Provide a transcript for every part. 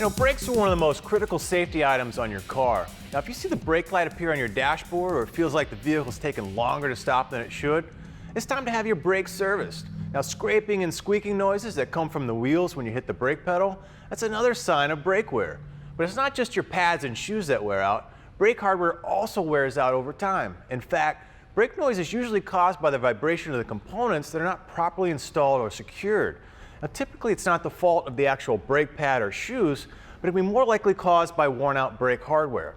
Brakes are one of the most critical safety items on your car. Now, if you see the brake light appear on your dashboard or it feels like the vehicle's taking longer to stop than it should, it's time to have your brakes serviced. Now, scraping and squeaking noises that come from the wheels when you hit the brake pedal, that's another sign of brake wear. But it's not just your pads and shoes that wear out. Brake hardware also wears out over time. In fact, brake noise is usually caused by the vibration of the components that are not properly installed or secured. Now, typically it's not the fault of the actual brake pad or shoes, but it can be more likely caused by worn out brake hardware.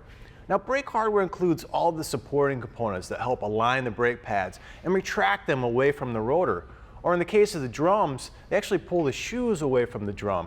Now, brake hardware includes all of the supporting components that help align the brake pads and retract them away from the rotor. Or in the case of the drums, they actually pull the shoes away from the drum.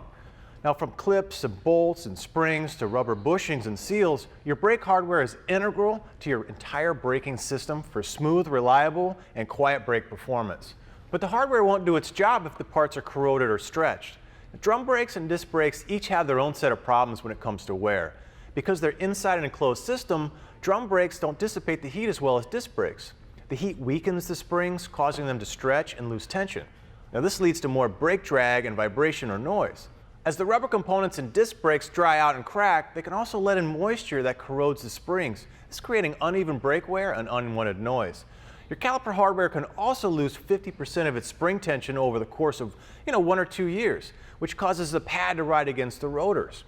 Now, from clips and bolts and springs to rubber bushings and seals, your brake hardware is integral to your entire braking system for smooth, reliable, and quiet brake performance. But the hardware won't do its job if the parts are corroded or stretched. Drum brakes and disc brakes each have their own set of problems when it comes to wear. Because they're inside an enclosed system, drum brakes don't dissipate the heat as well as disc brakes. The heat weakens the springs, causing them to stretch and lose tension. Now, this leads to more brake drag and vibration or noise. As the rubber components in disc brakes dry out and crack, they can also let in moisture that corrodes the springs. This is creating uneven brake wear and unwanted noise. Your caliper hardware can also lose 50% of its spring tension over the course of 1 or 2 years, which causes the pad to ride against the rotors.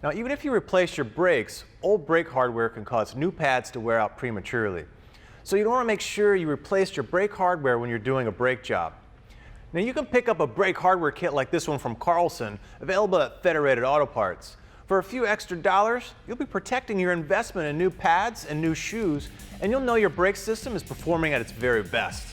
Now, even if you replace your brakes, old brake hardware can cause new pads to wear out prematurely. So you want to make sure you replace your brake hardware when you're doing a brake job. Now, you can pick up a brake hardware kit like this one from Carlson, available at Federated Auto Parts. For a few extra dollars, you'll be protecting your investment in new pads and new shoes, and you'll know your brake system is performing at its very best.